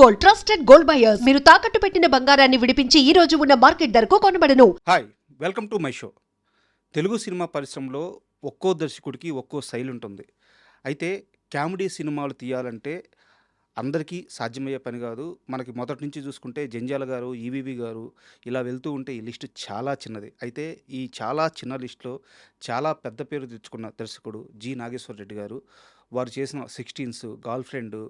Gold, trusted gold buyers. మీరు తాకట్టు పెట్టిన బంగారాన్ని విడిపించి ఈ రోజు ఉన్న మార్కెట్ ధరకు కొనబడను. Hi, welcome to my show. Telugu సినిమా పరిశ్రమలో ఒక్కో దర్శకుడికి ఒక్కో శైలి ఉంటుంది. అయితే కామెడీ సినిమాలు తీయాలంటే అందరికీ సాధ్యమయ్యే పని కాదు. మనకి మొదటి నుంచి చూసుకుంటే జంజాల గారు, ఈవీవి గారు ఇలా వెళ్తూ ఉంటే ఈ లిస్ట్ చాలా చిన్నది. అయితే ఈ చాలా చిన్న లిస్టులో చాలా పెద్ద పేరు తెచ్చుకున్న దర్శకుడు జి నాగేశ్వర రెడ్డి గారు. వారు చేసిన 16స్, గర్ల్ ఫ్రెండ్,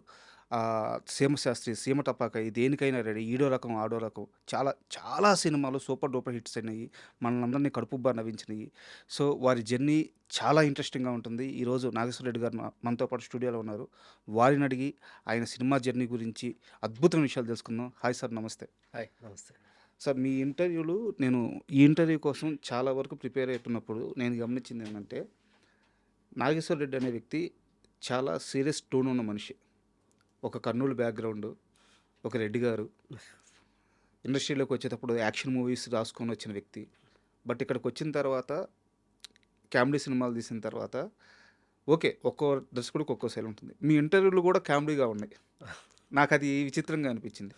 సీమశాస్త్రి, సీమ టపాకాయ, దేనికైనా రెడీ, ఈడో రకం ఆడో రకం, చాలా చాలా సినిమాలు సూపర్ డూపర్ హిట్స్ అయినాయి, మనల్ని కడుపుబ్బా నవ్వించినాయి. సో వారి జర్నీ చాలా ఇంట్రెస్టింగ్గా ఉంటుంది. ఈరోజు నాగేశ్వర రెడ్డి గారు మనతో పాటు స్టూడియోలో ఉన్నారు. వారిని అడిగి ఆయన సినిమా జర్నీ గురించి అద్భుతమైన విషయాలు తెలుసుకుందాం. హాయ్ సార్, నమస్తే. హాయ్, నమస్తే. సార్, మీ ఇంటర్వ్యూలు నేను ఈ ఇంటర్వ్యూ కోసం చాలా వరకు ప్రిపేర్ అవుతున్నప్పుడు నేను గమనించింది ఏంటంటే, నాగేశ్వర రెడ్డి అనే వ్యక్తి చాలా సీరియస్ టోన్ ఉన్న మనిషి. ఒక కర్నూలు బ్యాక్గ్రౌండ్, ఒక రెడ్డి గారు, ఇండస్ట్రీలోకి వచ్చేటప్పుడు యాక్షన్ మూవీస్ రాసుకొని వచ్చిన వ్యక్తి. బట్ ఇక్కడికి వచ్చిన తర్వాత కామెడీ సినిమాలు తీసిన తర్వాత ఓకే, ఒక్కో దర్శకుడికి ఒక్కో శైలి ఉంటుంది. మీ ఇంటర్వ్యూలు కూడా కామెడీగా ఉన్నాయి. నాకు అది విచిత్రంగా అనిపించింది.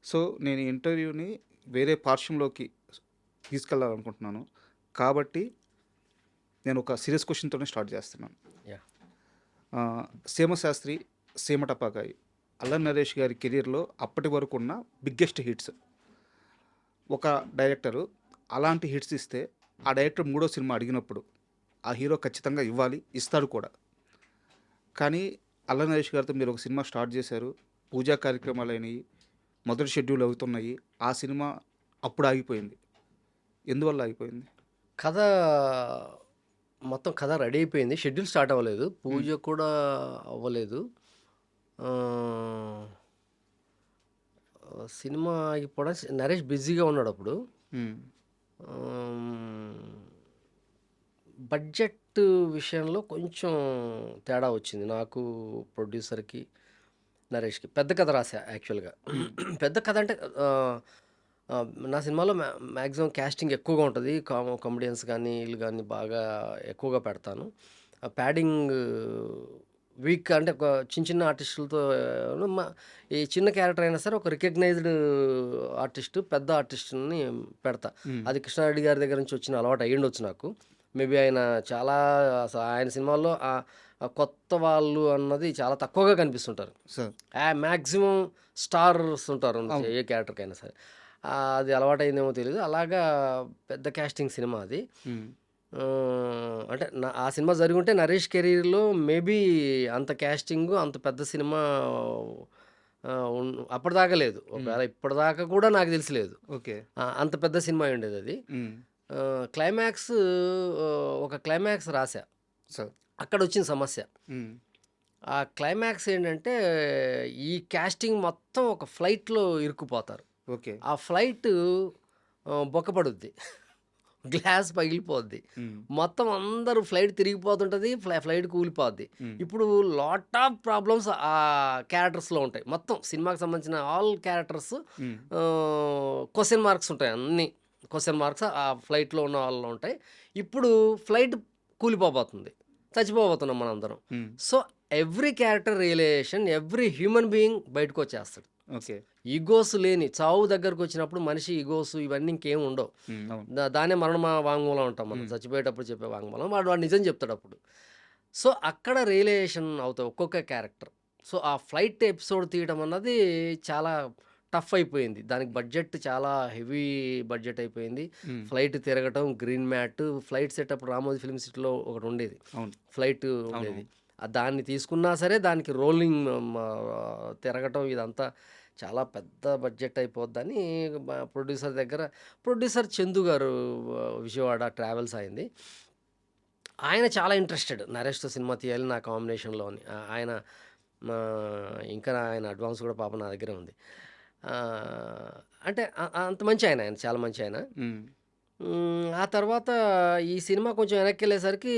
సో నేను ఈ ఇంటర్వ్యూని వేరే పార్శ్వంలోకి తీసుకెళ్ళాలనుకుంటున్నాను. కాబట్టి నేను ఒక సీరియస్ క్వశ్చన్తోనే స్టార్ట్ చేస్తున్నాను. సీమశాస్త్రి, సీమ టపాకాయ, అల్లరి నరేష్ గారి కెరీర్లో అప్పటి వరకు ఉన్న బిగ్గెస్ట్ హిట్స్. ఒక డైరెక్టరు అలాంటి హిట్స్ ఇస్తే ఆ డైరెక్టర్ మూడో సినిమా అడిగినప్పుడు ఆ హీరో ఖచ్చితంగా ఇవ్వాలి, ఇస్తాడు కూడా. కానీ అల్లరి నరేష్ గారితో మీరు ఒక సినిమా స్టార్ట్ చేశారు, పూజా కార్యక్రమాలు అయినాయి, మొదటి షెడ్యూల్ అవుతున్నాయి, ఆ సినిమా అప్పుడు ఆగిపోయింది. ఎందువల్ల ఆగిపోయింది? కథ మొత్తం కథ రెడీ అయిపోయింది, షెడ్యూల్ స్టార్ట్ అవ్వలేదు, పూజ కూడా అవ్వలేదు. సినిమా ఆగిపోవడం, నరేష్ బిజీగా ఉన్నాడు అప్పుడు. బడ్జెట్ విషయంలో కొంచెం తేడా వచ్చింది నాకు, ప్రొడ్యూసర్కి, నరేష్కి. పెద్ద కథ రాసా యాక్చువల్గా. పెద్ద కథ అంటే నా సినిమాలో మ్యాక్సిమం క్యాస్టింగ్ ఎక్కువగా ఉంటుంది, కామెడియన్స్ కానీ వీళ్ళు కానీ బాగా ఎక్కువగా పెడతాను. ప్యాడింగ్ వీక్ అంటే ఒక చిన్న చిన్న ఆర్టిస్టులతో, ఈ చిన్న క్యారెక్టర్ అయినా సరే ఒక రికగ్నైజ్డ్ ఆర్టిస్ట్, పెద్ద ఆర్టిస్ట్ని పెడతా. అది కృష్ణారెడ్డి గారి దగ్గర నుంచి వచ్చిన అలవాటు అయ్యిండొచ్చు నాకు. మేబీ ఆయన చాలా ఆయన సినిమాల్లో కొత్త వాళ్ళు అన్నది చాలా తక్కువగా కనిపిస్తుంటారు. మ్యాక్సిమం స్టార్స్ ఉంటారు ఏ క్యారెక్టర్కైనా సరే. అది అలవాటు అయిందేమో తెలియదు. అలాగా పెద్ద క్యాస్టింగ్ సినిమా అది. అంటే ఆ సినిమా జరిగి ఉంటే నరేష్ కెరీర్లో మేబీ అంత క్యాస్టింగ్, అంత పెద్ద సినిమా అప్పటిదాకా లేదు. ఒకవేళ ఇప్పటిదాకా కూడా నాకు తెలిసి లేదు. ఓకే, అంత పెద్ద సినిమా ఉండేది అది. క్లైమాక్స్, ఒక క్లైమాక్స్ రాశా, అక్కడ వచ్చిన సమస్య. ఆ క్లైమాక్స్ ఏంటంటే, ఈ క్యాస్టింగ్ మొత్తం ఒక ఫ్లైట్లో ఇరుక్కుపోతారు. ఓకే, ఆ ఫ్లైట్ బొక్కపడుద్ది, గ్లాస్ పగిలిపోద్ది, మొత్తం అందరూ ఫ్లైట్ తిరిగిపోతుంటుంది, ఫ్లైట్ కూలిపోద్ది. ఇప్పుడు లాట్ ఆఫ్ ప్రాబ్లమ్స్ ఆ క్యారెక్టర్స్లో ఉంటాయి. మొత్తం సినిమాకి సంబంధించిన ఆల్ క్యారెక్టర్స్ క్వశ్చన్ మార్క్స్ ఉంటాయి, అన్ని క్వశ్చన్ మార్క్స్ ఆ ఫ్లైట్లో ఉన్న వాళ్ళలో ఉంటాయి. ఇప్పుడు ఫ్లైట్ కూలిపోబోతుంది, చచ్చిపోబోతున్నాం మనం అందరం. So every character realization, every human being బయటకు వచ్చేస్తాడు. ఓకే, ఈగోస్ లేని, చావు దగ్గరకు వచ్చినప్పుడు మనిషి ఈగోస్ ఇవన్నీ ఇంకేం ఉండవు. దానే మరణ వాంగ్మూలం అంటాం మనం, చచ్చిపోయేటప్పుడు చెప్పే వాంగ్మూలం. వాడు నిజం చెప్తాడు అప్పుడు. సో అక్కడ రియలైజేషన్ అవుతాయి ఒక్కొక్క క్యారెక్టర్. సో ఆ ఫ్లైట్ ఎపిసోడ్ తీయడం అన్నది చాలా టఫ్ అయిపోయింది. దానికి బడ్జెట్ చాలా హెవీ బడ్జెట్ అయిపోయింది. ఫ్లైట్ తిరగటం, green mat, flight setup Ramoji film సిటీలో ఒకటి ఉండేది, ఫ్లైట్ ఉండేది. దాన్ని తీసుకున్నా సరే దానికి రోలింగ్ తిరగటం, ఇదంతా చాలా పెద్ద బడ్జెట్ అయిపోద్దని ప్రొడ్యూసర్ చందు గారు, విజయవాడ ట్రావెల్స్ అయింది, ఆయన చాలా ఇంట్రెస్టెడ్ నరేష్తో సినిమా తీయాలి నా కాంబినేషన్లో అని. ఆయన ఇంకా ఆయన అడ్వాన్స్ కూడా పాప నా దగ్గర ఉంది. అంటే అంత మంచి ఆయన, ఆయన చాలా మంచి ఆయన. ఆ తర్వాత ఈ సినిమా కొంచెం వెనక్కి వెళ్ళేసరికి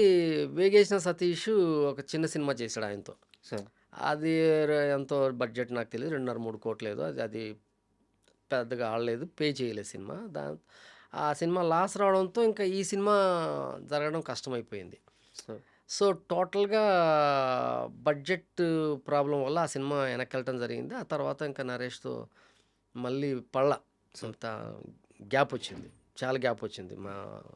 వేగేసిన సతీష్ ఒక చిన్న సినిమా చేశాడు ఆయనతో. అది ఎంతో బడ్జెట్ నాకు తెలియదు, 2.5-3 కోట్లు ఏదో. అది పెద్దగా ఆడలేదు, పే చేయలేదు సినిమా. ఆ సినిమా లాస్ రావడంతో ఇంకా ఈ సినిమా జరగడం కష్టమైపోయింది. సో, టోటల్‌గా బడ్జెట్ ప్రాబ్లమ్ వల్ల ఆ సినిమా వెనక్కెళ్ళటం జరిగింది. ఆ తర్వాత ఇంకా నరేష్‌తో మళ్ళీ అంత గ్యాపొచ్చింది. చాలా గ్యాపొచ్చింది. మా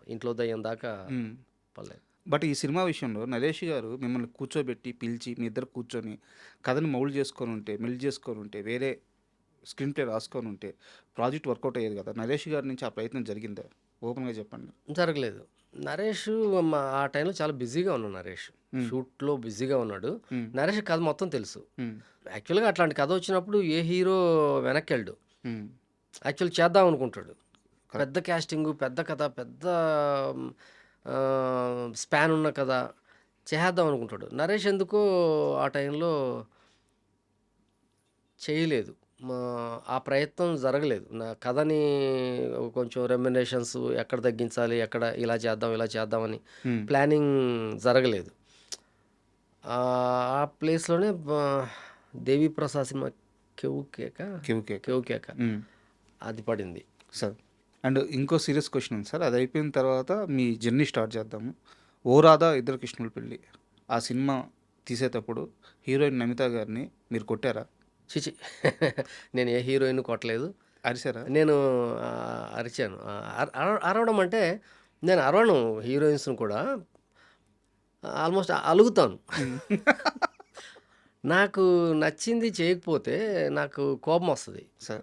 ఇంట్లో దెయ్యం దాకా హ్మ్. పడలేదు. బట్ ఈ సినిమా విషయంలో నరేష్ గారు మిమ్మల్ని కూర్చోబెట్టి, పిలిచి మీ ఇద్దరు కూర్చొని కథని మెల్ట్ చేసుకొనుంటే, వేరే స్క్రీన్ ప్లే రాసుకొనుంటే ప్రాజెక్ట్ వర్కౌట్ అయ్యేది కదా! నరేష్ గారి నుంచి ఆ ప్రయత్నం జరిగిందా? ఓపెన్‌గా చెప్పండి. జరగలేదు. నరేషు ఆ టైంలో చాలా బిజీగా ఉన్నాడు నరేష్. హ్మ్. షూట్‌లో బిజీగా ఉన్నాడు. హ్మ్. నరేష్‌కి కథ మొత్తం తెలుసు. హ్మ్. యాక్చువల్‌గా అట్లాంటి కథ వచ్చినప్పుడు ఏ హీరో వెనక్కెళ్ళడు. హ్మ్. యాక్చువల్ చేద్దాం అనుకుంటాడు. కరెక్ట్. పెద్ద కాస్టింగు, పెద్ద కథ, పెద్ద స్పాన్ ఉన్న కథ చేసేద్దాం అనుకుంటాడు. నరేష్ ఎందుకో ఆ టైంలో చేయలేదు. ఆ ప్రయత్నం జరగలేదు. నా కథని కొంచెం రెమ్యునరేషన్స్ ఎక్కడ తగ్గించాలి, ఎక్కడ ఇలా చేద్దాం, ఇలా చేద్దామని హ్మ్. ప్లానింగ్ జరగలేదు. ఆ ప్లేస్‌లోనే 'దేవిప్రసాద్' సినిమా 'కెవ్వు కేక' కేవ్. 'కెవ్వు కేక' హ్మ్. అది పడింది. సార్ అండ్ ఇంకో సీరియస్ క్వశ్చన్ ఉంది సార్. అది అయిపోయిన తర్వాత మీ జర్నీ స్టార్ట్ చేద్దాము. 'ఓ రాధా ఇద్దరు కృష్ణుల పెళ్లి' ఆ సినిమా తీసేటప్పుడు హీరోయిన్ నమిత గారిని మీరు కొట్టారా? ఛీ! నేను ఏ హీరోయిన్‌ని కొట్టలేదు. అరిసారా? నేను అరిచాను. అరవడం అంటే నేను అరవను హీరోయిన్స్‌ని కూడా. ఆల్మోస్ట్ అలుగుతాను. హ్మ్. నాకు నచ్చింది చేయకపోతే నాకు కోపమొస్తది. సార్.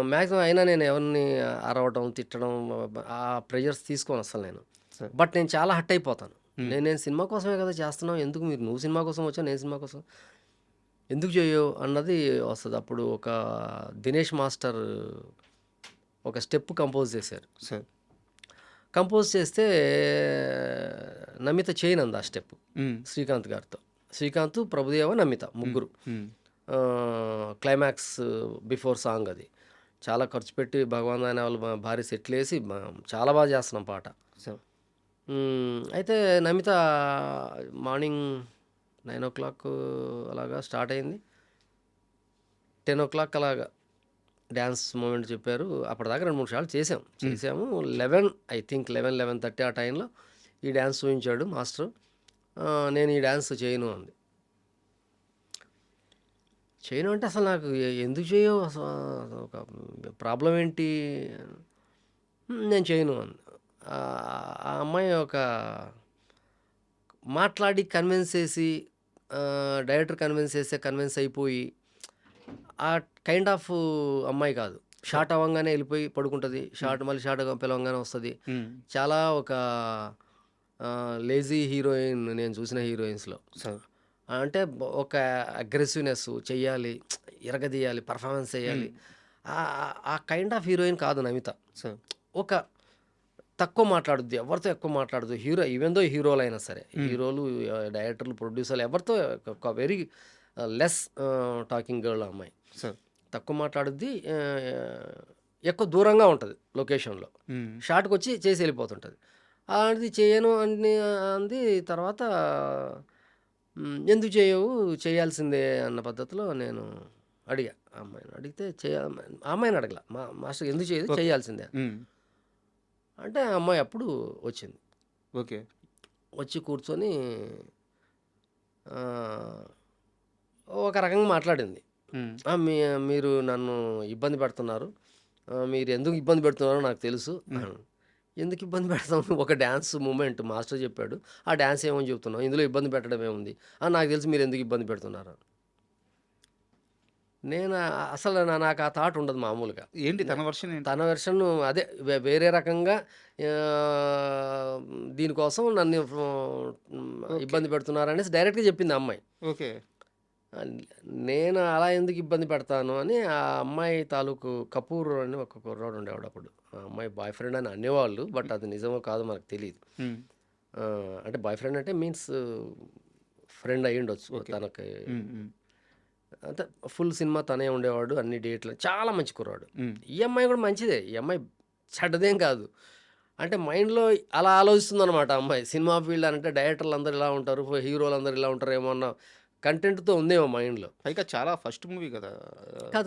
మాక్సిమం అయినా నేను ఎవరిని అరవడం, తిట్టడం ఆ ప్రెషర్స్ తీసుకోను అసలు నేను. సార్. బట్ నేను చాలా హర్ట్ అయిపోతాను. హ్మ్. నేను సినిమా కోసమే కదా చేస్తున్నావు. ఎందుకు నువ్వు సినిమా కోసం వచ్చావు, నేను సినిమా కోసం ఎందుకు చేయవు అన్నది వస్తది. అప్పుడు ఒక 'దినేష్ మాస్టర్' ఒక స్టెప్ కంపోజ్ చేశారు. సార్. కంపోజ్ చేస్తే నమిత చేయనంది ఆ స్టెప్ హ్మ్. శ్రీకాంత్ గారితో. శ్రీకాంత్, ప్రభుదేవ, నమిత ముగ్గురు. హ్మ్. క్లైమాక్స్ బిఫోర్ సాంగ్ అది. చాలా ఖర్చు పెట్టి భగవాన్ అనే వాళ్ళు భారీ సెట్లేసి చాలా బాగా చేస్తున్నాం పాట. సార్. అయితే నమిత మార్నింగ్ 9:00 అలాగా స్టార్ట్ అయింది. 10:00 అలాగా డ్యాన్స్ మూమెంట్ చెప్పారు. అప్పటిదాకా 2, 3 సార్లు చేసాము. 11 ఐ థింక్ 11, 11:30 ఆ టైంలో ఈ డ్యాన్స్ చూయించాడు మాస్టర్. నేను ఈ డ్యాన్స్ చేయను అంది. చేయను అంటే అసలు నాకు ఎందుకు చేయవు అసలు ఒక ప్రాబ్లం ఏంటి? నేను చేయను అంది. ఆ అమ్మాయి ఒక మాట్లాడి కన్విన్స్ చేసి డైరెక్టర్ కన్విన్స్ అయిపోయి ఆ కైండ్ ఆఫ్ అమ్మాయి కాదు. షార్ట్ అవ్వంగానే వెళ్ళిపోయి పడుకుంటుంది. మళ్ళీ షార్ట్ పిలవంగానే వస్తుంది. హ్మ్. చాలా ఒక లేజీ హీరోయిన్ నేను చూసిన హీరోయిన్స్‌లో. సార్. అంటే ఒక అగ్రెసివ్‌నెస్ చెయ్యాలి, ఇరగదీయాలి, పర్ఫార్మెన్స్ చేయాలి. ఆ కైండ్ ఆఫ్ హీరోయిన్ కాదు నమిత. సార్. ఒక తక్కువ మాట్లాడుద్ది. ఎవరితో ఎక్కువ మాట్లాడదు. ఈవెన్ దో హీరోలైనా సరే. హీరోలు, డైరెక్టర్లు, ప్రొడ్యూసర్లు ఎవరితో ఒక వెరీ లెస్ టాకింగ్ గర్ల్ ఆ అమ్మాయి. సార్. తక్కువ మాట్లాడుద్ది. ఎక్కువ దూరంగా ఉంటుంది లొకేషన్‌లో. హ్మ్. షాట్‌కొచ్చి చేసి వెళ్ళిపోతుంటది. అది చేయను అంది. తర్వాత ఎందుకు చేయవు? చేయాల్సిందే అన్న పద్ధతిలో నేను అడిగా. ఆ అమ్మాయిని అడిగితే ఆ అమ్మాయిని అడగల. మాస్టర్ ఎందుకు చేయదు? ఓకే. చేయాల్సిందే. హ్మ్. అంటే ఆ అమ్మాయి అప్పుడు వచ్చింది. ఓకే. వచ్చి కూర్చొని ఆహ్, ఒక రకంగా మాట్లాడింది. హ్మ్. మీరు నన్ను ఇబ్బంది పెడుతున్నారు. మీరు ఎందుకు ఇబ్బంది పెడుతున్నారో నాకు తెలుసు. ఎందుకు ఇబ్బంది పెడతాం? ఒక డాన్స్ మూమెంట్ మాస్టర్ చెప్పాడు. ఆ డాన్స్ ఏమని చెప్తున్నావు? ఇందులో ఇబ్బంది పెట్టడం ఏముంది? నాకు తెలుసు మీరు ఎందుకు ఇబ్బంది పెడుతున్నారు. నేను అసలు నాకు ఆ థాట్ ఉండదు మామూలుగా. ఏంటి తన వర్షన్ ఏంటి? తన వెర్షన్ అదే వేరే రకంగా దీనికోసం నన్ను ఓకే. ఇబ్బంది పెడుతున్నారనేసి డైరెక్ట్‌గా చెప్పింది ఆ అమ్మాయి. ఓకే. నేను అలా ఎందుకు ఇబ్బంది పెడతాను అని ఆ అమ్మాయి తాలూకు కపూర్ అని ఒక కుర్రాడు ఉండేవాడు అప్పుడు. ఆ అమ్మాయి బాయ్ ఫ్రెండ్ అని అనేవాళ్ళు. బట్ అది నిజమో కాదో మనకు తెలీదు. హ్మ్. అంటే బాయ్ ఫ్రెండ్ అంటే మీన్స్ ఫ్రెండ్ అయ్యుండొచ్చు ఓకే. తనకి. హ్మ్. హ్మ్. అంటే ఫుల్ సినిమా తనే ఉండేవాడు. అన్ని డేట్లు చాలా మంచి కుర్రాడు. హ్మ్. ఈ అమ్మాయి కూడా మంచిదే. ఈ అమ్మాయి చెడ్డదేం కాదు. అంటే మైండ్‌లో అలా ఆలోచిస్తుందనమాట ఆ అమ్మాయి. సినిమా ఫీల్డ్ అంటే డైరెక్టర్లు అందరూ ఇలా ఉంటారు. హీరోలు అందరూ ఇలా ఉంటారేమో అన్న కంటెంట్‌తో ఉందేమో మైండ్‌లో. పైగా చాలా ఫస్ట్ మూవీ కదా!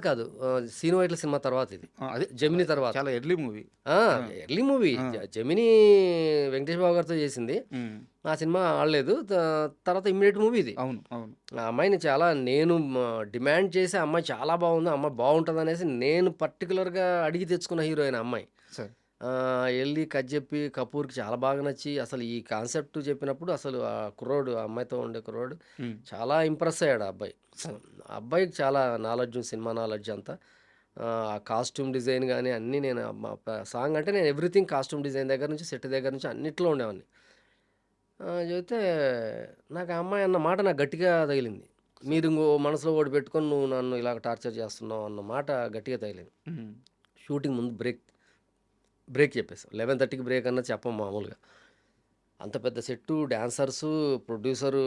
కాదు. సీను వైట్ల సినిమా తర్వాత ఇది. అదే జెమినీ తర్వాత. చాలా ఎర్లీ మూవీ. ఆ! ఆ! Early movie. ఆ! జెమినీ వెంకటేష్ బాబు గారితో చేసింది. హ్మ్. ఆ సినిమా ఆడలేదు. తర్వాత ఇమ్మీడియేట్ మూవీ ఇది. అవును. అవును. ఆ అమ్మాయిని చాలా నేను డిమాండ్ చేసి ఆ అమ్మాయి చాలా బాగుంది. ఆ అమ్మాయి బాగుంటదనేసి నేను పర్టిక్యులర్‌గా అడిగి తెచ్చుకున్న హీరోయిన్ ఆ అమ్మాయి. సరే. ఎళ్లి కథ చెప్పి కపూర్‌కి చాలా బాగా నచ్చి అసలు ఈ కాన్సెప్ట్ చెప్పినప్పుడు అసలు ఆ కుర్రోడు ఆ అమ్మాయితో ఉండే కుర్రోడు హ్మ్. చాలా ఇంప్రెస్ అయ్యాడు ఆ అబ్బాయి. సరే. ఆ అబ్బాయికి చాలా నాలెడ్జ్ సినిమా నాలెడ్జ్ అంతా. ఆ కాస్ట్యూమ్ డిజైన్ గాని అన్నీ నేను సాంగ్ అంటే నేను ఎవ్రీథింగ్ కాస్ట్యూమ్ డిజైన్ దగ్గర నుంచి సెట్ దగ్గర నుంచి అన్నిట్లో ఉండేవాడిని. చెబితే నాకు ఆ అమ్మాయి అన్న మాట నాకు గట్టిగా తగిలింది. మీరు ఇంకో మనసులో ఒకటి పెట్టుకొని నువ్వు నన్ను ఇలాగ టార్చర్ చేస్తున్నావు అన్న మాట గట్టిగా తగిలింది. హ్మ్. షూటింగ్ ముందు బ్రేక్ చెప్పేసాం. 11:30కి బ్రేక్ అన్నది చెప్పం మామూలుగా. అంత పెద్ద సెట్టు, డాన్సర్సు, ప్రొడ్యూసరు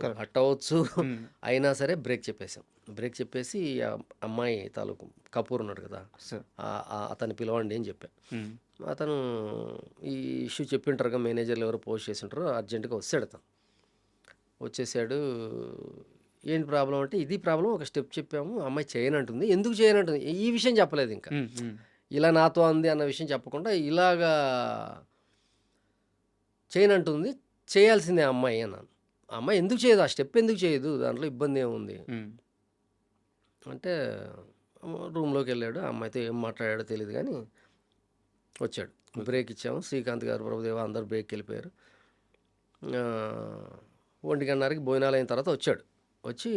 కరెక్ట్. హర్ట్ అవ్వచ్చు. హ్మ్. అయినా సరే బ్రేక్ చెప్పేసాం. బ్రేక్ చెప్పేసి ఆ అమ్మాయి తాలూకు కపూర్ ఉన్నాడు కదా! సరే. అతన్ని పిలవండి అని చెప్పా. హ్మ్. అతను ఈ ఇష్యూ చెప్పింటారుగా మేనేజర్లు ఎవరో పోస్ట్ చేసింటారో అర్జెంట్‌గా వచ్చాడు అతను. వచ్చేసాడు. ఏంటి ప్రాబ్లమ్ అంటే, ఇది ప్రాబ్లమ్ ఒక స్టెప్ చెప్పాము. ఆ అమ్మాయి చేయనంటుంది. ఎందుకు చేయనంటుంది? ఈ విషయం చెప్పలేదు ఇంకా. హ్మ్. హ్మ్. ఇలా నాతో అంది అన్న విషయం చెప్పకుండా ఇలాగా చేయనంటుంది. చేయాల్సిందే ఆ అమ్మాయి అన్నాను. ఆ అమ్మాయి ఎందుకు చేయదు? ఆ స్టెప్ ఎందుకు చేయదు? దాంట్లో ఇబ్బంది ఏముంది? హ్మ్. అంటే రూమ్‌లోకెళ్ళాడు. ఆ అమ్మాయితో ఏం మాట్లాడాడో తెలీదు గానీ వచ్చాడు. ఓకే. బ్రేక్ ఇచ్చాము. శ్రీకాంత్ గారు, ప్రభుదేవ అందరూ బ్రేక్‌కెళ్ళిపోయారు. ఆహ్, 1:30కి భోజనాలయిన తర్వాత వచ్చాడు. వచ్చి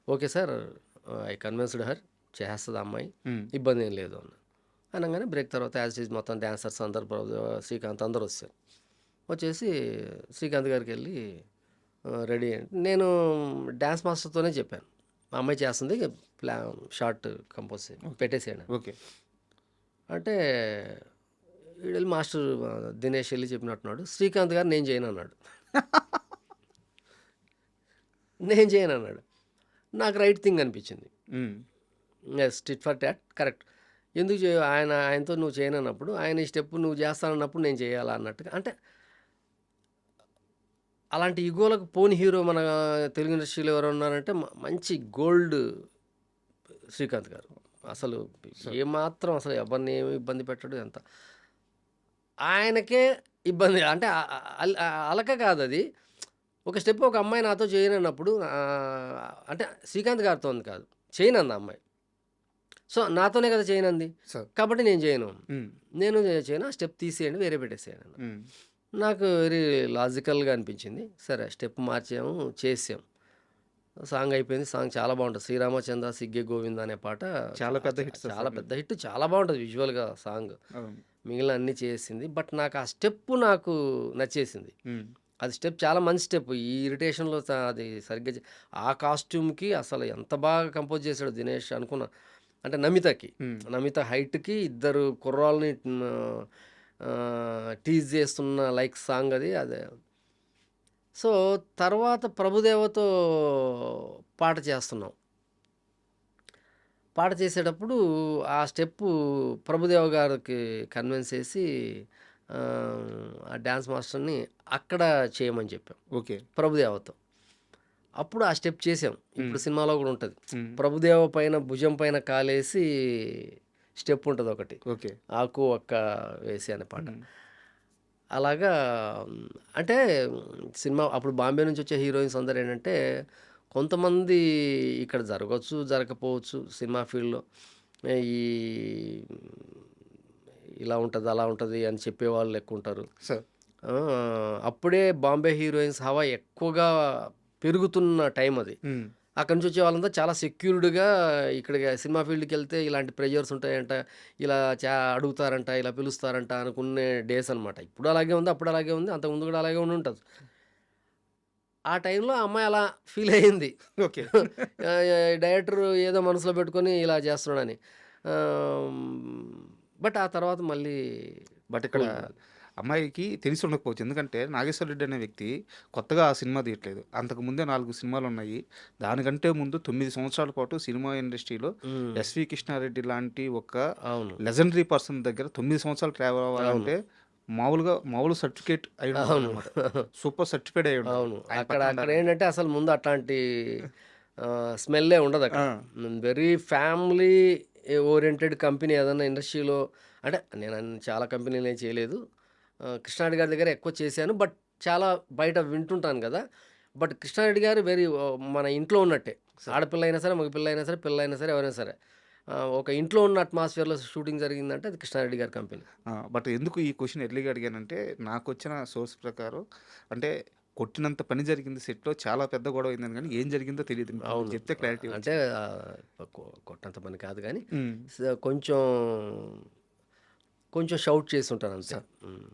okay sir I convinced her చేసేస్తది ఆ అమ్మాయి. హ్మ్. ఇబ్బంది ఏం లేదు అన్నాడు. అనంగానే బ్రేక్ తర్వాత యాజ్ ఇట్ ఈజ్ మొత్తం డాన్సర్స్ అందరూ ప్రభుదేవ, శ్రీకాంత్ అందరూ వచ్చారు. వచ్చేసి శ్రీకాంత్ గారికెళ్ళి రెడీ అయ్యండి. నేను డాన్స్ మాస్టర్‌తోనే చెప్పాను. మా అమ్మాయి చేస్తుంది షార్ట్ కంపోజ్ పెట్టేసేయండి. ఓకే. అంటే ఈడెళ్ళి మాస్టర్ దినేష్ ఎళ్లి చెప్పినట్టున్నాడు. శ్రీకాంత్ గారు నేను చేయనన్నాడు. నేను చేయనన్నాడు. నాకు రైట్ థింగ్ అనిపించింది. హ్మ్. Yes tit for tat correct. ఎందుకు ఆయనతో నువ్వు చేయనన్నప్పుడు, ఆయన ఈ స్టెప్ నువ్వు చేస్తానన్నప్పుడు నేను చేయాలా అన్నట్టుగా అంటే అలాంటి ఇగోలకు పోని హీరో మన తెలుగు ఇండస్ట్రీలో ఎవరు ఉన్నారంటే మంచి గోల్డ్ శ్రీకాంత్ గారు. అసలు ఏమాత్రం అసలు ఎవరిని ఏమి ఇబ్బంది పెట్టడు ఎంత. ఆయనకే ఇబ్బంది అంటే అలక కాదది. ఒక స్టెప్ ఒక అమ్మాయి నాతో చేయనన్నప్పుడు అంటే శ్రీకాంత్ గారితో ఉంది కాదు. చేయనంది ఆ అమ్మాయి. సో, నాతోనే కదా చేయనంది. సరే. కాబట్టి నేను చేయను. హ్మ్. నేను చేయను. ఆ స్టెప్ తీసేయండి వేరే పెట్టేసేయండి అన్నాడు. హ్మ్. నాకు వెరీ లాజికల్‌గా అనిపించింది. సరే స్టెప్ మార్చాము, చేసాం. సాంగ్ అయిపోయింది. సాంగ్ చాలా బావుంటది. 'శ్రీరామచంద్ర సిగ్గె గోవింద' అనే పాట చాలా పెద్ద హిట్ సార్ చాలా అది. పెద్ద హిట్. చాలా బావుంటది విజువల్‌గా సాంగ్. అవును. మిగిలిన అన్నీ చేసింది. బట్ నాకు ఆ స్టెప్ నాకు నచ్చేసింది. హ్మ్. అది స్టెప్ చాలా మంచి స్టెప్. ఈ ఇరిటేషన్‌లో అది సరిగ్గా ఆ కాస్ట్యూమ్‌కి అసలు ఎంత బాగా కంపోజ్ చేసాడో దినేష్ అనుకున్నా. అంటే నమితకి. హ్మ్. నమిత హైట్‌కి ఇద్దరు కుర్రాళ్ళని టీజ్ చేస్తున్న లైక్ సాంగ్ అది. అదే. సో, తర్వాత ప్రభుదేవతో పాట చేస్తున్నాం. పాట చేసేటప్పుడు ఆ స్టెప్పు ప్రభుదేవ గారికి కన్విన్స్ చేసి ఆ డాన్స్ మాస్టర్‌ని అక్కడ చేయమని చెప్పాం. ఓకే. ప్రభుదేవతో. అప్పుడు ఆ స్టెప్ చేసాం. ఇప్పుడు సినిమాలో కూడా ఉంటది. హ్మ్. ప్రభుదేవ పైన భుజం పైన కాలేసి స్టెప్ ఉంటదొకటి. ఓకే. ఆకు ఒక్క వేసి అనే పాట. హ్మ్. అలాగా అంటే సినిమా అప్పుడు బాంబే నుంచి వచ్చే హీరోయిన్స్ అందరూ ఏంటంటే కొంతమంది ఇక్కడ జరగొచ్చు, జరగకపోవచ్చు సినిమా ఫీల్డ్‌లో. ఈ ఇలా ఉంటది, అలా ఉంటది అని చెప్పేవాళ్ళు ఎక్కువుంటారు. సార్. అప్పుడే బాంబే హీరోయిన్స్ హవా ఎక్కువగా పెరుగుతున్న టైం అది. హ్మ్. అక్కడి నుంచి వచ్చే వాళ్ళంతా చాలా సెక్యూర్డ్‌గా ఇక్కడికి సినిమా ఫీల్డ్‌కెళ్తే ఇలాంటి ప్రెషర్స్ ఉంటాయంట, ఇలా అడుగుతారంట, ఇలా పిలుస్తారంట అనుకునే డేస్ అనమాట. ఇప్పుడు అలాగే ఉంది, అప్పుడు అలాగే ఉంది, అంతకుముందు కూడా అలాగే ఉండుంటది. ఆ టైంలో ఆ అమ్మాయి అలా ఫీల్ అయింది. ఓకే. డైరెక్టర్ ఏదో మనసులో పెట్టుకొని ఇలా చేస్తున్నాడని. ఆహ్, బట్ ఆ తర్వాత మళ్ళీ బట్ ఇక్కడ కూల్. అమ్మాయికి తెలిసి ఉండకపోవచ్చు. ఎందుకంటే నాగేశ్వర రెడ్డి అనే వ్యక్తి కొత్తగా ఆ సినిమా తీయట్లేదు. అంతకుముందే 4 సినిమాలున్నాయి. దానికంటే ముందు 9 సంవత్సరాల పాటు సినిమా ఇండస్ట్రీలో హ్మ్. ఎస్వి కృష్ణారెడ్డి లాంటి ఒక అవును. లెజెండరీ పర్సన్ దగ్గర 9 సంవత్సరాలు ట్రావెల్ అవును. అవ్వాలంటే మామూలు సర్టిఫికేట్ అయి అవును. ఉంటుందన్నమాట. సూపర్ సర్టిఫైడ్ అయి ఉండాలి. అవును. ఆయన అక్కడ పక్కన అక్కడ ఉండాలి. ఏంటంటే అసలు ముందు అట్లాంటి స్మెల్లే ఉండదక్కడ. ఆ! వెరీ ఫ్యామిలీ ఓరియెంటెడ్ కంపెనీ ఏదన్నా ఇండస్ట్రీలో అంటే నేను చాలా కంపెనీలు ఏం చేయలేదు. కృష్ణారెడ్డి గారి దగ్గర ఎక్కువ చేశాను. బట్ చాలా బయట వింటుంటాను గదా! బట్ కృష్ణారెడ్డి గారు మన ఇంట్లో ఉన్నట్టే. సరే. ఆడపిల్ల అయినా సరే, మగ పిల్ల అయినా సరే, పిల్లయినా సరే, ఎవరైనా సరే. ఒక ఇంట్లో ఉన్న అట్మాస్ఫియర్‌లో షూటింగ్ జరిగిందంటే అది కృష్ణారెడ్డి గారి కంపెనీ. బట్ ఎందుకు ఈ క్వెషన్ ఎర్లీగా అడిగానంటే, నాకొచ్చిన సోర్స్ ప్రకారం అంటే కొట్టినంత పని జరిగింది సెట్‌లో. చాలా పెద్ద గొడవ అయిందని గానీ, ఏం జరిగిందో తెలీదు. మీరు అవును. చెప్తే క్లారిటీ అంటే వచ్చింది. కొట్టంత పని కాదు గానీ హ్మ్. కొంచెం షౌట్ చేసుంటాను అంతే. స హ్మ్.